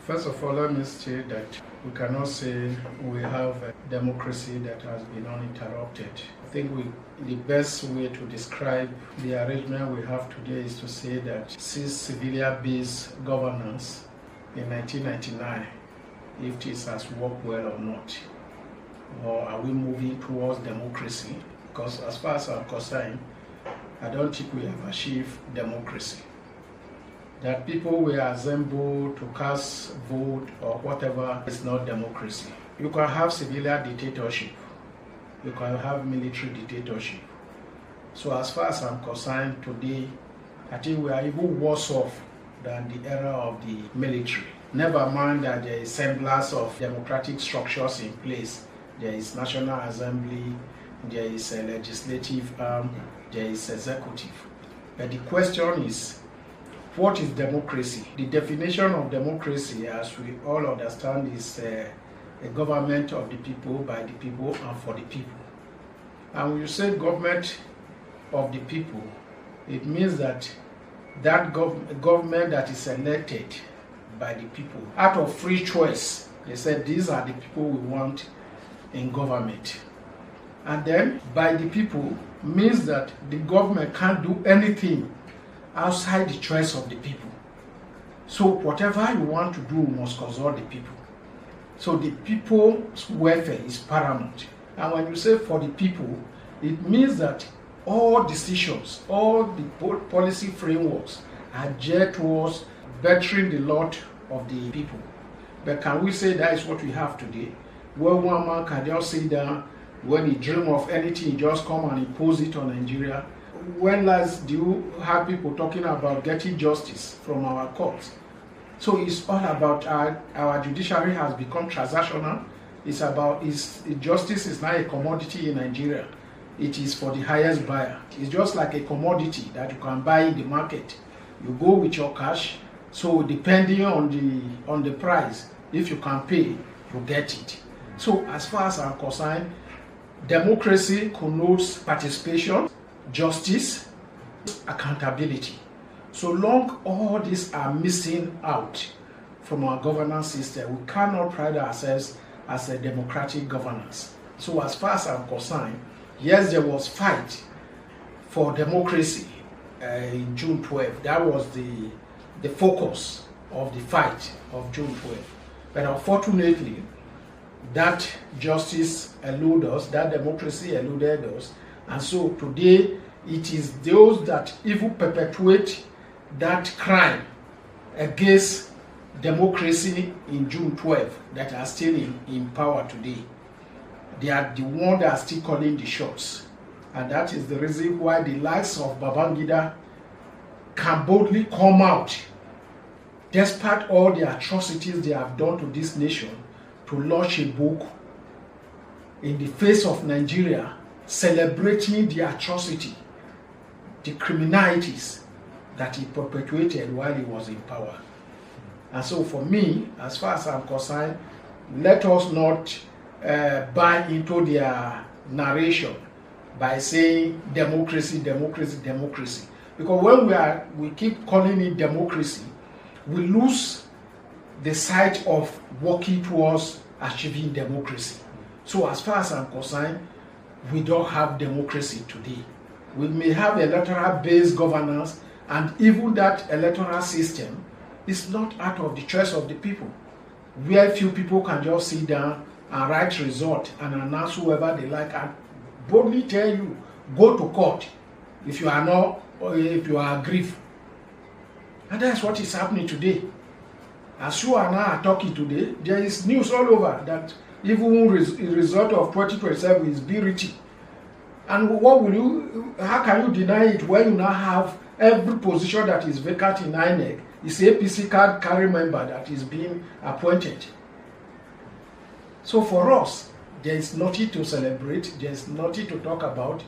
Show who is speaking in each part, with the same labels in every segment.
Speaker 1: First of all, let me state that we cannot say we have a democracy that has been uninterrupted. I think the best way to describe the arrangement we have today is to say that since civilian-based governance in 1999, if this has worked well or not, or are we moving towards democracy? Because as far as I'm concerned, I don't think we have achieved democracy. That people will assemble to cast vote or whatever is not democracy. You can have civilian dictatorship. You can have military dictatorship. So as far as I'm concerned today, I think we are even worse off than the era of the military. Never mind that there is semblance of democratic structures in place. There is National Assembly, there is a legislative arm, there is executive. But the question is, what is democracy? The definition of democracy, as we all understand, is a government of the people, by the people, and for the people. And when you say government of the people, it means that government that is elected by the people, out of free choice, they said these are the people we want in government. And then by the people means that the government can't do anything outside the choice of the people. So whatever you want to do must consult the people. So the people's welfare is paramount. And when you say for the people, it means that all decisions, all the policy frameworks are geared towards bettering the lot of the people. But can we say that is what we have today? Where one man can just sit down, when he dreams of anything, he just come and impose it on Nigeria? When last do you have people talking about getting justice from our courts? So it's all about our judiciary has become transactional. It's about justice is now a commodity in Nigeria. It is for the highest buyer. It's just like a commodity that you can buy in the market. You go with your cash. So depending on the price, if you can pay, you get it. So as far as I'm concerned, democracy connotes participation, justice, accountability. So long all these are missing out from our governance system, we cannot pride ourselves as a democratic governance. So as far as I'm concerned, yes, there was fight for democracy in June 12. That was the focus of the fight of June 12. But unfortunately, that justice eluded us, that democracy eluded us, and so today it is those that even perpetuate that crime against democracy in June 12 that are still in power today. They are the ones that are still calling the shots. And that is the reason why the likes of Babangida can boldly come out, despite all the atrocities they have done to this nation, to launch a book in the face of Nigeria, celebrating the atrocity, the criminalities that he perpetuated while he was in power. And so for me, as far as I'm concerned, let us not buy into their narration by saying democracy, democracy, democracy. Because when we keep calling it democracy, we lose the sight of working towards achieving democracy. So as far as I'm concerned, we don't have democracy today. We may have electoral-based governance, and even that electoral system is not out of the choice of the people, where few people can just sit down and write result and announce whoever they like and boldly tell you, go to court if you are not, or if you are aggrieved. And that's what is happening today. As you and I are talking today, there is news all over that even the result of 2027 is being written. And how can you deny it when you now have every position that is vacant in INEC is APC card carry member that is being appointed? So for us, there is nothing to celebrate, there is nothing to talk about.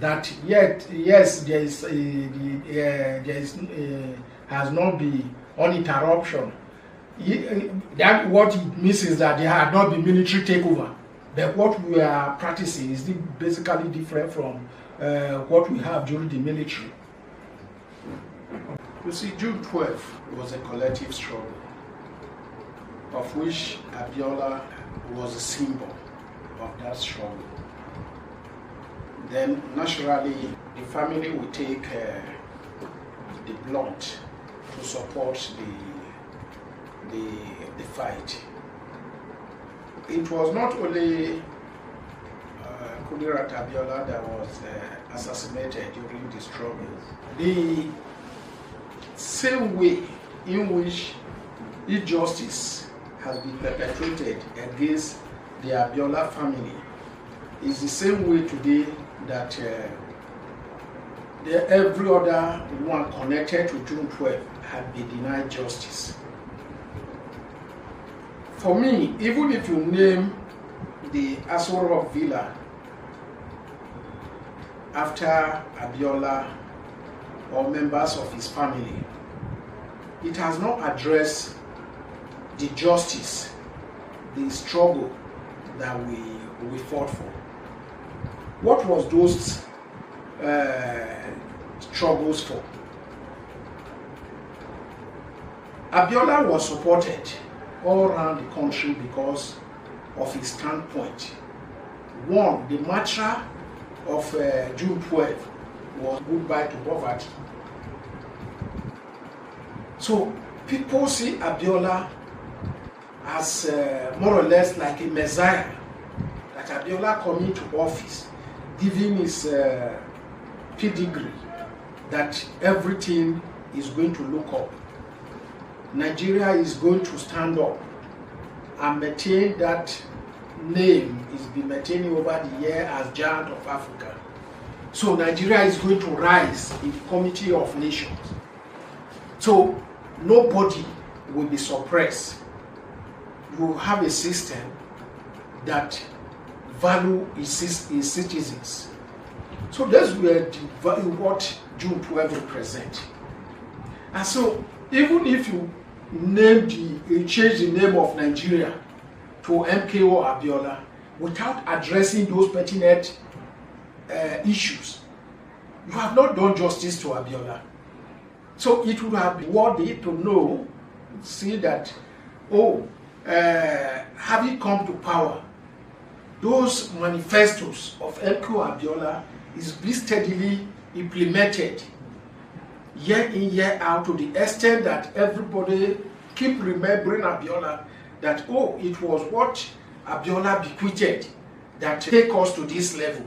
Speaker 1: That yet, yes, there has not been uninterruption. That what it means is that there had not been military takeover. But what we are practicing is basically different from what we have during the military. You see, June 12th was a collective struggle. of which Abiola was a symbol of that struggle. Then naturally the family will take the blunt to support the fight. It was not only Kudirat Abiola that was assassinated during the struggle. The same way in which injustice has been perpetrated against the Abiola family is the same way today that every other one connected to June 12 had been denied justice. For me, even if you name the Aso Rock Villa after Abiola or members of his family, it has not addressed the justice, the struggle that we fought for. What was those struggles for? Abiola was supported all around the country because of his standpoint. One, the mantra of June 12 was goodbye to poverty. So people see Abiola as more or less like a messiah, that Abiola coming to office, giving his pedigree, that everything is going to look up. Nigeria is going to stand up and maintain that name is been maintaining over the year as giant of Africa. So Nigeria is going to rise in the Committee of Nations. So nobody will be suppressed. You have a system that value its citizens. So that's where what June 12 represents. And so even if you change the name of Nigeria to MKO Abiola without addressing those pertinent issues, you have not done justice to Abiola. So it would have been worthy to know, see that, having come to power, those manifestos of MKO Abiola is being steadily implemented year in, year out, to the extent that everybody keep remembering Abiola, that it was what Abiola bequeathed that take us to this level.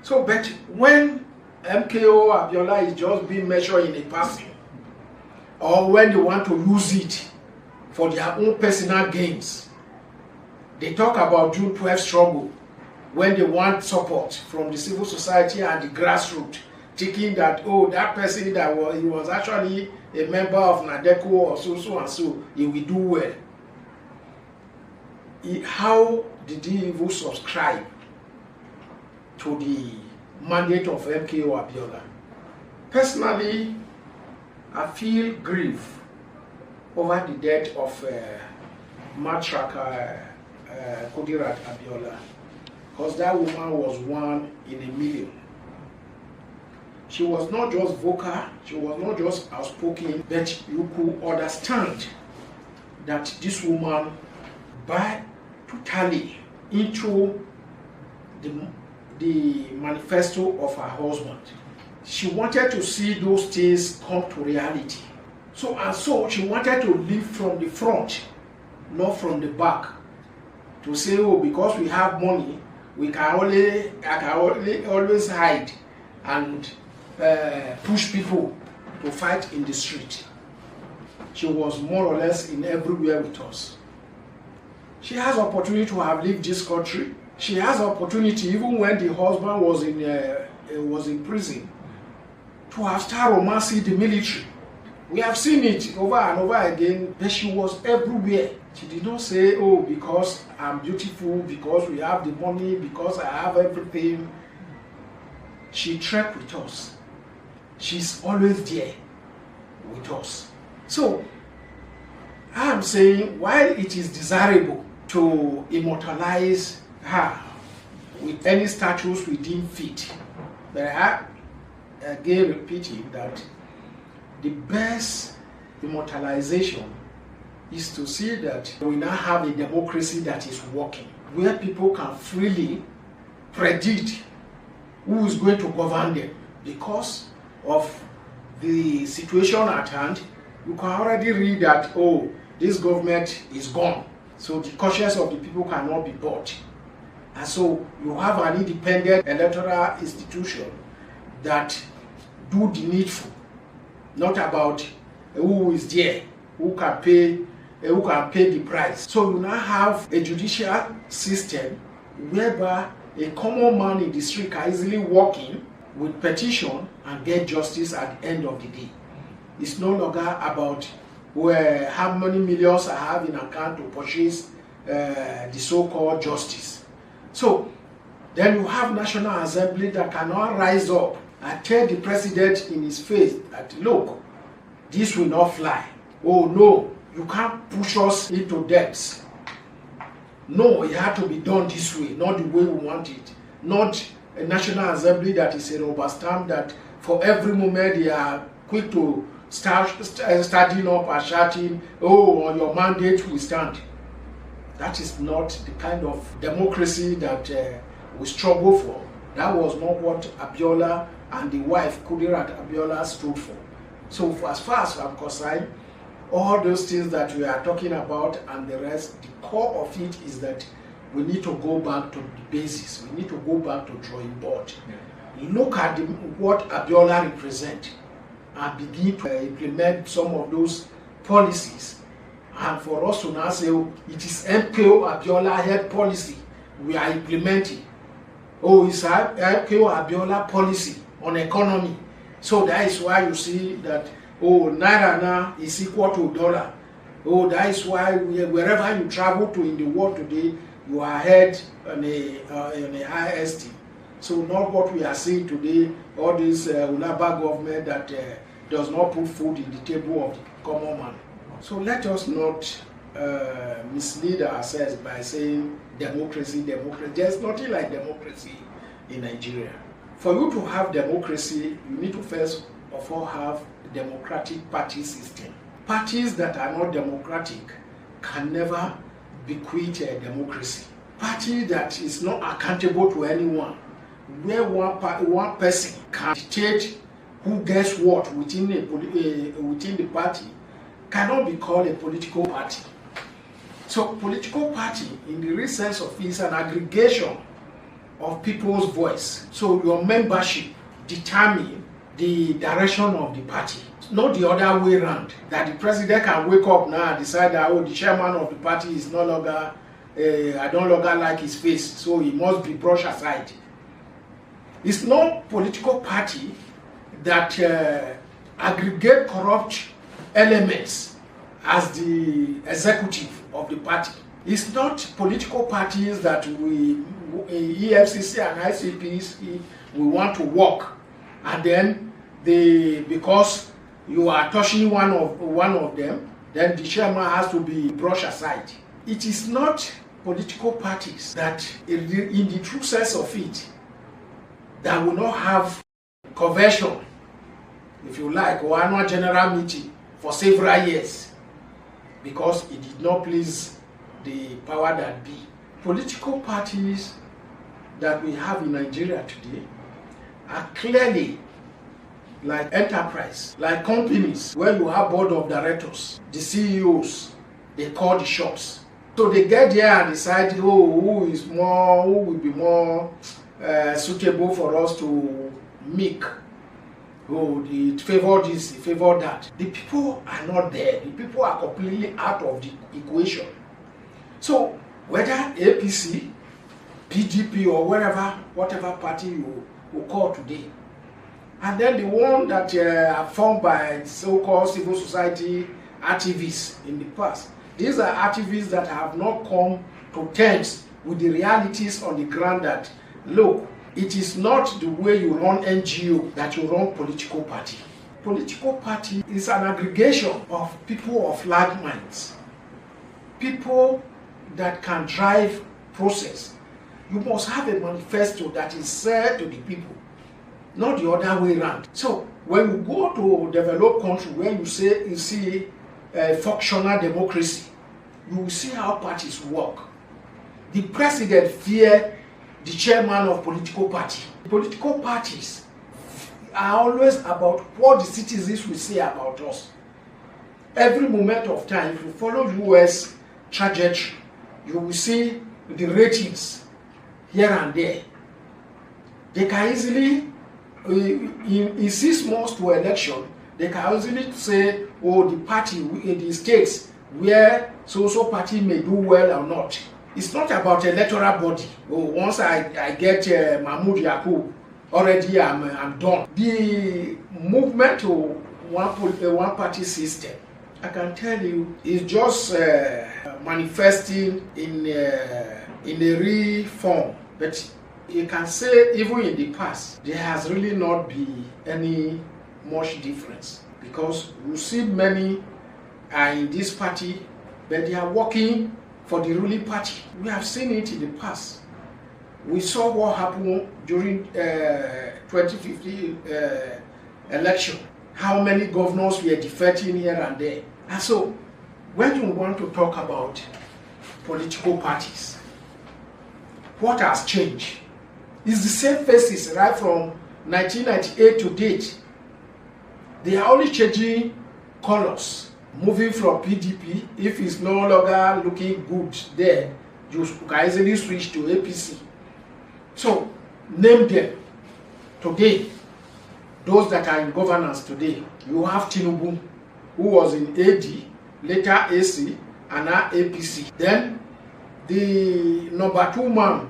Speaker 1: So, but when MKO Abiola is just being measured in a passing, or when they want to use it for their own personal gains, they talk about June 12 struggle when they want support from the civil society and the grassroots, thinking that, that person that he was actually a member of NADECO or so and so, he will do well. How did he even subscribe to the mandate of MKO Abiola? Personally, I feel grief over the death of matriarch Kudirat Abiola, because that woman was one in a million. She was not just vocal, she was not just outspoken, but you could understand that this woman buy totally into the manifesto of her husband. She wanted to see those things come to reality. So she wanted to live from the front, not from the back. To say, because we have money, I can always hide and push people to fight in the street. She was more or less in everywhere with us. She has opportunity to have lived this country. She has opportunity, even when the husband was in prison, to have started romancing the military. We have seen it over and over again, but she was everywhere. She did not say, because I'm beautiful, because we have the money, because I have everything. She trekked with us. She's always there with us. So, I am saying, while it is desirable to immortalize her with any statues we deem fit, but I again repeating that the best immortalization is to see that we now have a democracy that is working, where people can freely predict who is going to govern them. Because of the situation at hand, you can already read that, oh, this government is gone. So the conscience of the people cannot be bought. And so you have an independent electoral institution that do the needful, not about who is there, who can pay the price. So you now have a judicial system whereby a common man in the street can easily walk in with petition and get justice at the end of the day. It's no longer about how many millions I have in account to purchase the so-called justice. So then you have National Assembly that cannot rise up and tell the president in his face that, look, this will not fly. Oh no, you can't push us into debts. No, it had to be done this way, not the way we want it. Not a National Assembly that is a rubber stamp that for every moment they are quick to starting up and shouting, oh, on your mandate we stand. That is not the kind of democracy that we struggle for. That was not what Abiola and the wife, Kudirat Abiola, stood for. So as far as I'm concerned, all those things that we are talking about and the rest, the core of it is that we need to go back to the basis. We need to go back to drawing board. Yeah. Look at what Abiola represents and begin to implement some of those policies. And for us to now say, oh, it is MKO Abiola head policy we are implementing. Oh, it's a MKO Abiola policy on economy. So that is why you see that, oh, Naira now is equal to dollar. Oh, that is why wherever you travel to in the world today, you are ahead on a IST. So not what we are seeing today, all this Unaba government that does not put food in the table of the common man. So let us not mislead ourselves by saying democracy, democracy. There's nothing like democracy in Nigeria. For you to have democracy, you need to first of all have a democratic party system. Parties that are not democratic can never bequeath a democracy. Party that is not accountable to anyone, where one person can dictate who gets what within the party, cannot be called a political party. So political party, in the real sense of it, is an aggregation of people's voice. So your membership determine the direction of the party, not the other way around. That the president can wake up now and decide that, oh, the chairman of the party is no longer, I don't longer like his face, so he must be brushed aside. It's not political party that aggregate corrupt elements as the executive of the party. It's not political parties that we, EFCC and ICPC, we want to work, and then because you are touching one of them, then the chairman has to be brushed aside. It is not political parties that, in the true sense of it, that will not have convention, if you like, or annual general meeting for several years, because it did not please the power that be. Political parties that we have in Nigeria today are clearly like enterprise, like companies where you have board of directors, the CEOs, they call the shots. So they get there and decide, oh, who will be more suitable for us to make. Oh, it favor this, it favor that. The people are not there. The people are completely out of the equation. So whether APC, PDP, or whatever party you call today, and then the one that are formed by so-called civil society activists in the past. These are activists that have not come to terms with the realities on the ground that, look, it is not the way you run NGO that you run political party. Political party is an aggregation of people of like minds. People that can drive process. You must have a manifesto that is said to the people, not the other way around. So when you go to developed country where you see functional democracy, you will see how parties work. The president fears the chairman of political party. Political parties are always about what the citizens will say about us. Every moment of time, if you follow US trajectory, you will see the ratings here and there. They can easily, in 6 months to election, they can easily say, oh, the party in the states where so party may do well or not. It's not about electoral body. Oh, once I get Mahmoud Yakub, already I'm done. The movement to one party system, I can tell you, is just manifesting in a reform. But you can say even in the past, there has really not been any much difference, because you see many are in this party, but they are working for the ruling party. We have seen it in the past. We saw what happened during 2015 election, how many governors were defecting here and there. And so, when you want to talk about political parties, what has changed? It's the same faces right from 1998 to date. They are only changing colors, moving from PDP. If it's no longer looking good there, you can easily switch to APC. So, name them. Today, those that are in governance today, you have Tinubu, who was in AD, later AC, and now APC. Then, the number 2 man,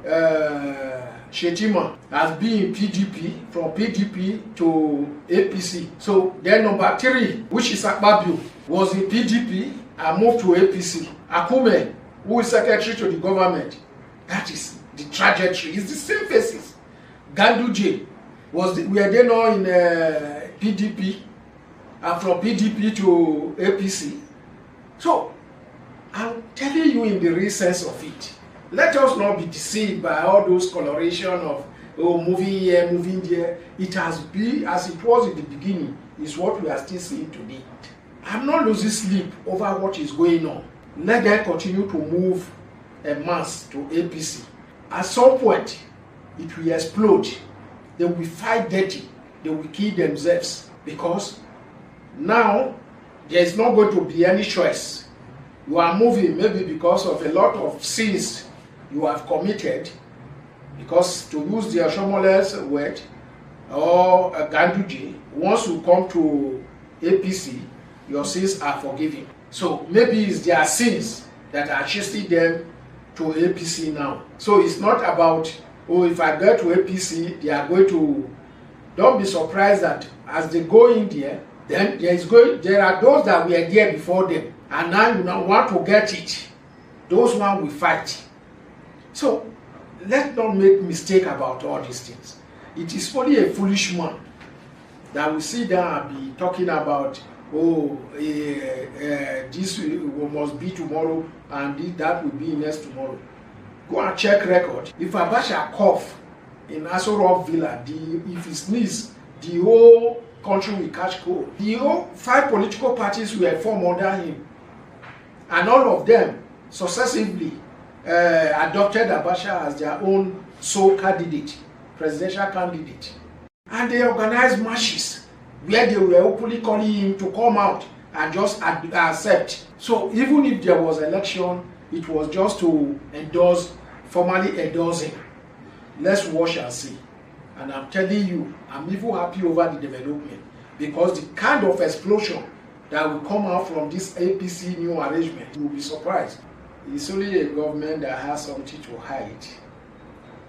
Speaker 1: Shetima, has been in PDP, from PDP to APC. So, then number 3, which is Akpabio, was in PDP and moved to APC. Akume, who is secretary to the government, that is the trajectory. It's the same faces. Ganduje, were they not in PDP and from PDP to APC? So, I'm telling you in the real sense of it. Let us not be deceived by all those coloration of moving here, moving there. It has been as it was in the beginning, is what we are still seeing today. I'm not losing sleep over what is going on. Let them continue to move a mass to APC. At some point, it will explode. They will fight dirty. They will kill themselves. Because now, there is not going to be any choice. You are moving maybe because of a lot of sins you have committed. Because to use the Oshomole's word, or Ganduje, once you come to APC, your sins are forgiven. So maybe it's their sins that are chasing them to APC now. So it's not about, oh, if I get to APC, they are going to. Don't be surprised that as they go in there, then there are those that were there before them, and now you now want to get it. Those ones will fight. So let's not make mistake about all these things. It is only a foolish man that will sit down and be talking about, oh, this must be tomorrow and that will be next tomorrow. Go and check record. If Abacha cough in Aso Rock Villa, if he sneeze, the whole country will catch cold. The whole 5 political parties were formed under him, and all of them successively adopted Abacha as their own sole candidate, presidential candidate. And they organized marches where they were openly calling him to come out and just accept. So even if there was election, it was just to formally endorse him. Let's watch and see. And I'm telling you, I'm even happy over the development, because the kind of explosion that will come out from this APC new arrangement, you will be surprised. It's only a government that has something to hide,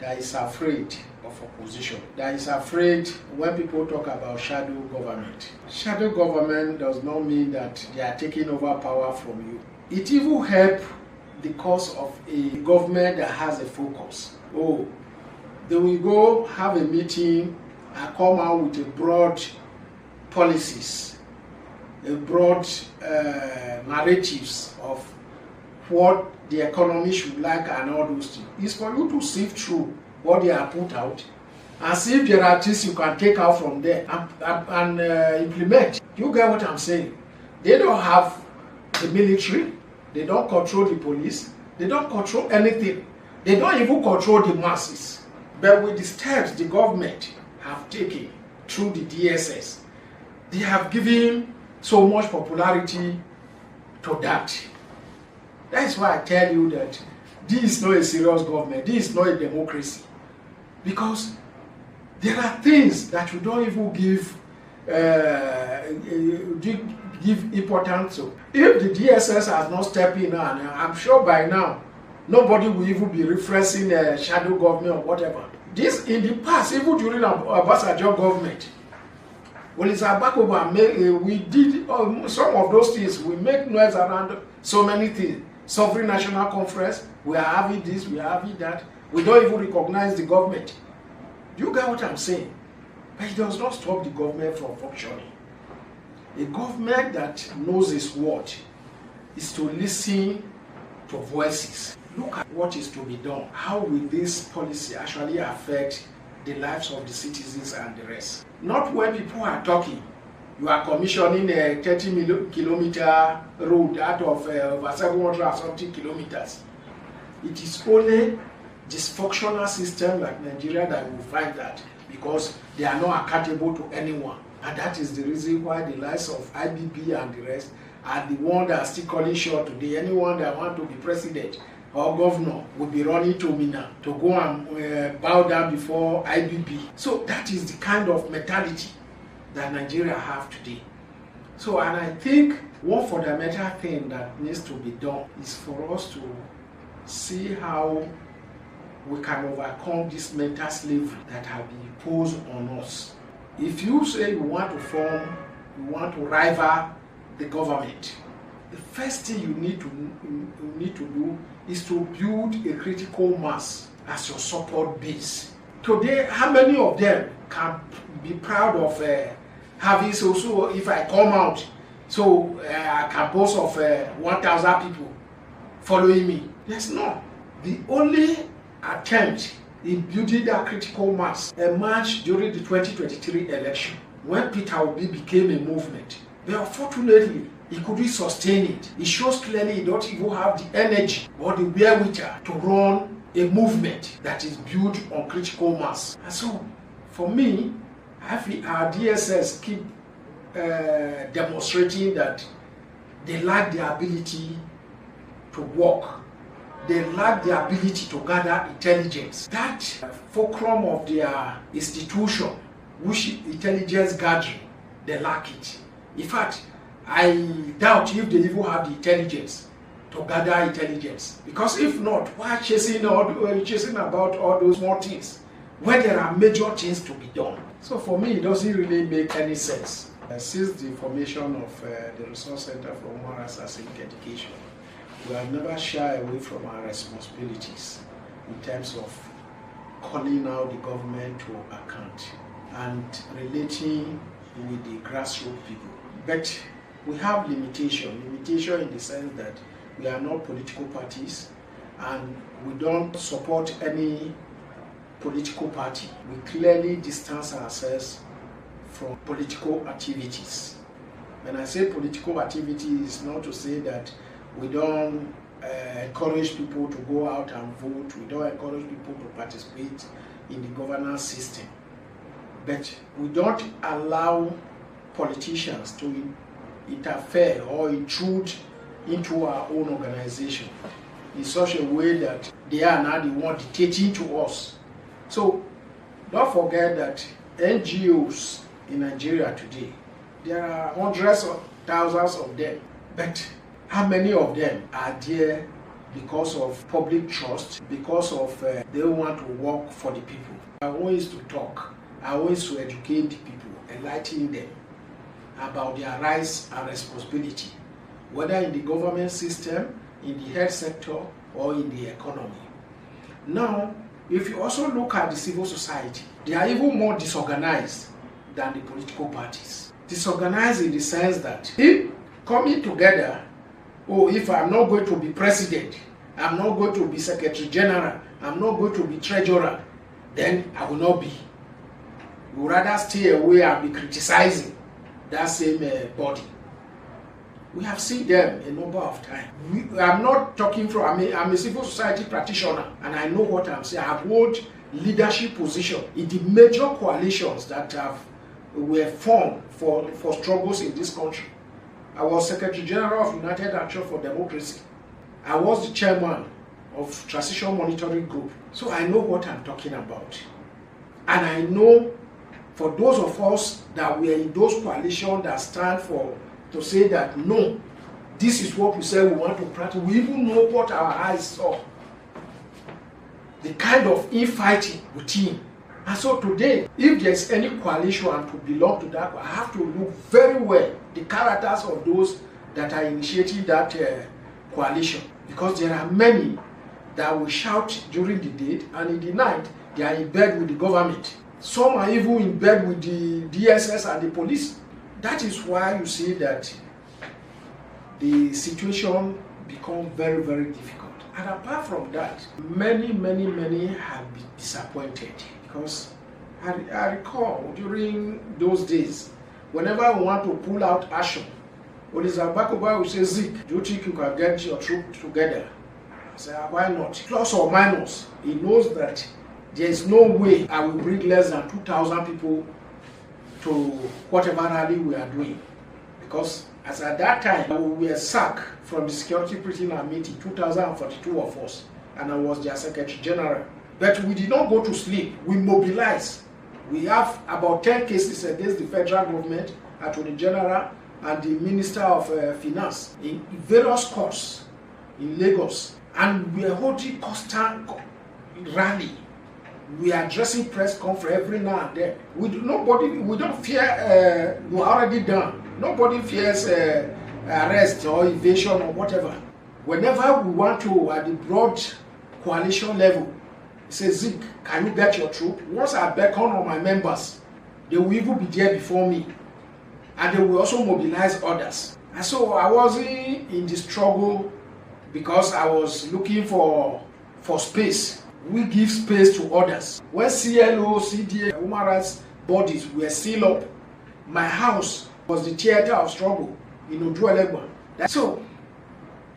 Speaker 1: that is afraid of opposition, that is afraid when people talk about shadow government. Shadow government does not mean that they are taking over power from you. It even helps the cause of a government that has a focus. Oh, they will go have a meeting and come out with a broad policies, a broad narratives of what the economy should like and all those things. It's for you to sift through what they are put out and see if there are things you can take out from there and implement. You get what I'm saying? They don't have the military, they don't control the police, they don't control anything. They don't even control the masses. But with the steps the government have taken through the DSS, they have given so much popularity to that. That is why I tell you that this is not a serious government, this is not a democracy. Because there are things that we don't even give importance to. If the DSS has not stepped in, and I'm sure by now, nobody will even be referencing a shadow government or whatever. This in the past, even during Obasanjo government, well, it's we did some of those things. We make noise around so many things. Sovereign National Conference, we are having this, we are having that. We don't even recognize the government. You get what I'm saying? But it does not stop the government from functioning. A government that knows its word is to listen to voices. Look at what is to be done. How will this policy actually affect the lives of the citizens and the rest? Not when people are talking. You are commissioning a 30-kilometer road out of over 700 or something kilometers. It is only dysfunctional system like Nigeria that will find that, because they are not accountable to anyone. And that is the reason why the lives of IBB and the rest are the ones that are still calling short today. Anyone that wants to be president or governor will be running to Mina to go and bow down before IBB. So that is the kind of mentality that Nigeria have today. So, and I think one fundamental thing that needs to be done is for us to see how we can overcome this mental slavery that have been imposed on us. If you say you want to rival the government, the first thing you need to do is to build a critical mass as your support base. Today, how many of them can be proud of having so if I come out, so I can boast of 1,000 people following me? There's none. The only attempt in building that critical mass emerged during the 2023 election when Peter Obi became a movement. But unfortunately, he couldn't sustain it. It shows clearly he don't even have the energy or the wherewithal to run a movement that is built on critical mass. And so, for me, I feel our DSS keep demonstrating that they lack the ability to work. They lack the ability to gather intelligence. That fulcrum of their institution, which intelligence gathering, they lack it. In fact, I doubt if they even have the intelligence to gather intelligence. Because if not, why chasing about all those small things when there are major things to be done? So for me, it doesn't really make any sense. Since the formation of the Resource Center for Human Rights Civic Education, we have never shied away from our responsibilities in terms of calling out the government to account and relating with the grassroots people. But we have limitation in the sense that we are not political parties and we don't support any political party. We clearly distance ourselves from political activities. When I say political activity, it's not to say that we don't encourage people to go out and vote. We don't encourage people to participate in the governance system. But we don't allow politicians to interfere or intrude into our own organization in such a way that they are now the one dictating to us. So don't forget that NGOs in Nigeria today, there are hundreds of thousands of them, but how many of them are there because of public trust, because of they want to work for the people? I want is to talk, I want is to educate the people, enlighten them about their rights and responsibility, whether in the government system, in the health sector, or in the economy. Now, if you also look at the civil society, they are even more disorganized than the political parties. Disorganized in the sense that if coming together, if I'm not going to be president, I'm not going to be secretary general, I'm not going to be treasurer, then I will not be. We would rather stay away and be criticizing that same body. We have seen them a number of times. I'm not talking from, I'm a civil society practitioner, and I know what I'm saying. I've held leadership position in the major coalitions that were formed for struggles in this country. I was Secretary General of United Action for Democracy. I was the chairman of Transition Monitoring Group. So I know what I'm talking about. And I know for those of us that were in those coalitions that stand for, to say that no, this is what we say we want to practice. We even know what our eyes saw. The kind of infighting within. And so today, if there's any coalition and to belong to that, I have to look very well the characters of those that are initiating that coalition. Because there are many that will shout during the day, and in the night, they are in bed with the government. Some are even in bed with the DSS and the police. That is why you see that the situation becomes very, very difficult. And apart from that, many have been disappointed. Because I recall during those days, whenever we want to pull out action, Oliza Bakuba will say, Zik, do you think you can get your troops together? I say, why not? Plus or minus, he knows that there is no way I will bring less than 2,000 people to whatever rally we are doing. Because as at that time, we were sacked from the security prisoner meeting, 2,042 of us, and I was their Secretary General. But we did not go to sleep. We mobilized. We have about 10 cases against the federal government, Attorney General, and the Minister of Finance in various courts in Lagos. And we are holding constant rally. We are addressing press conference every now and then. We don't fear, we're already done. Nobody fears arrest or evasion or whatever. Whenever we want to, at the broad coalition level, say, Zik, can you get your troop? Once I beckon on my members, they will even be there before me. And they will also mobilize others. And so I wasn't in the struggle because I was looking for space. We give space to others. When CLO, CDA, Human Rights bodies were sealed up, my house was the theater of struggle in Oduolegba. So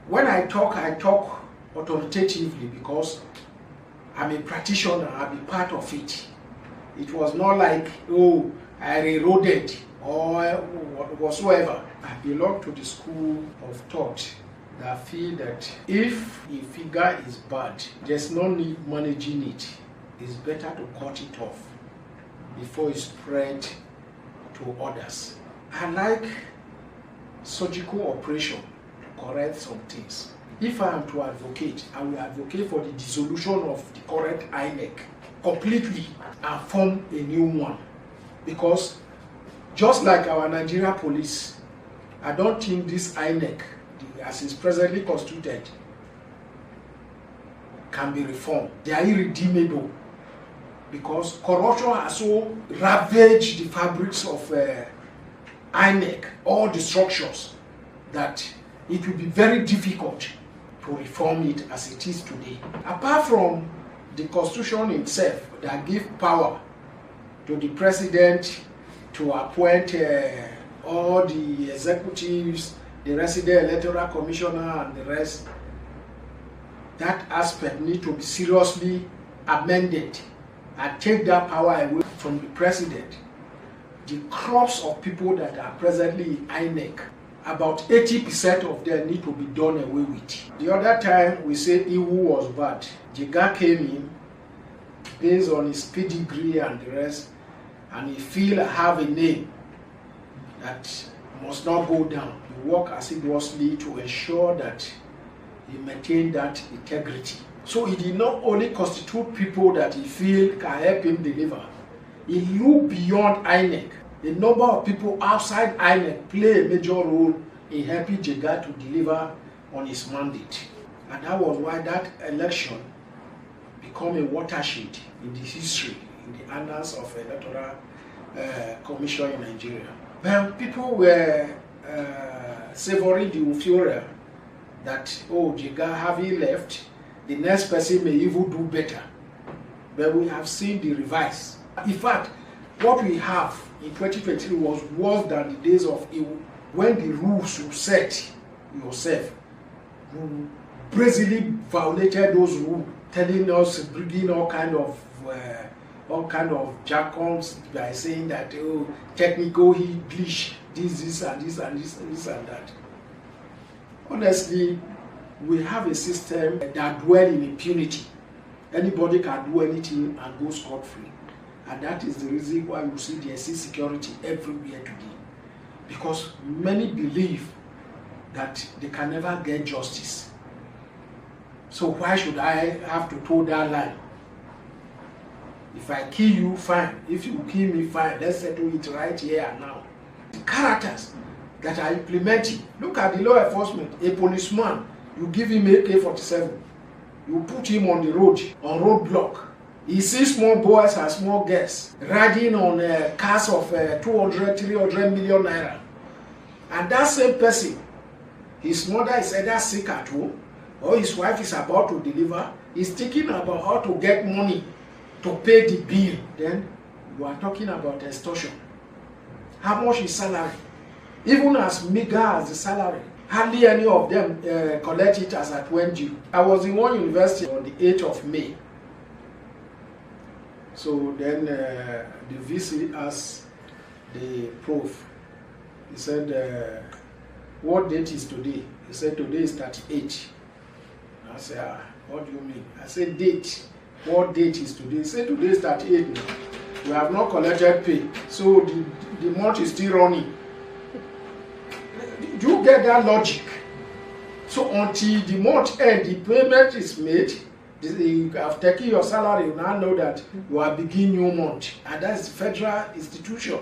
Speaker 1: when I talk authoritatively because I'm a practitioner, I'll be part of it. It was not like, oh, I eroded or whatsoever. I belong to the school of thought that feel that if a figure is bad, there's no need managing it. It's better to cut it off before it's spread to others. I like surgical operation to correct some things. If I am to advocate, I will advocate for the dissolution of the current INEC completely and form a new one. Because just like our Nigeria police, I don't think this INEC, as is presently constituted, can be reformed. They are irredeemable because corruption has so ravaged the fabrics of INEC, all the structures, that it will be very difficult to reform it as it is today. Apart from the Constitution itself that gives power to the President to appoint all the executives, the resident electoral commissioner and the rest, that aspect needs to be seriously amended and take that power away from the President. The crops of people that are presently in INEC, about 80% of them need to be done away with. The other time we said Iwu was bad. Jega came in based on his pedigree and the rest, and he feel have a name that must not go down. He work assiduously to ensure that he maintained that integrity. So he did not only constitute people that he feel can help him deliver. He looked beyond INEC. The number of people outside INEC play a major role in helping Jega to deliver on his mandate. And that was why that election became a watershed in the history, in the annals of electoral commission in Nigeria. When people were savoring the euphoria that, oh, Jega having left, the next person may even do better. But we have seen the reverse. In fact, what we have in 2023 was worse than the days of Iwu. when the rules you set yourself, you brazenly violated those rules, telling us, bringing all kind of jargons by saying that, oh, technical English, this and this and this and this and that. Honestly, we have a system that dwells in impunity. Anybody can do anything and go scot-free. And that is the reason why you see there is insecurity everywhere today. Because many believe that they can never get justice. So why should I have to toe that line? If I kill you, fine. If you kill me, fine. Let's settle it right here and now. The characters that are implementing, look at the law enforcement. A policeman, you give him AK-47. You put him on the road, on roadblock. He sees small boys and small girls riding on cars of 200, 300 million naira. And that same person, his mother is either sick at home or his wife is about to deliver. He's thinking about how to get money to pay the bill. Then you are talking about extortion. How much is salary? Even as meager as the salary, hardly any of them collect it as at when due. I was in one university on the 8th of May. So then the VC asked the prof, he said, what date is today? He said, today is 38. I said, what do you mean? I said, date. What date is today? He said, today is 38 now. We have not collected pay. So the month is still running. Do you get that logic? So until the month end, the payment is made, you have taken your salary, you now know that you are beginning new month. And that's the federal institution.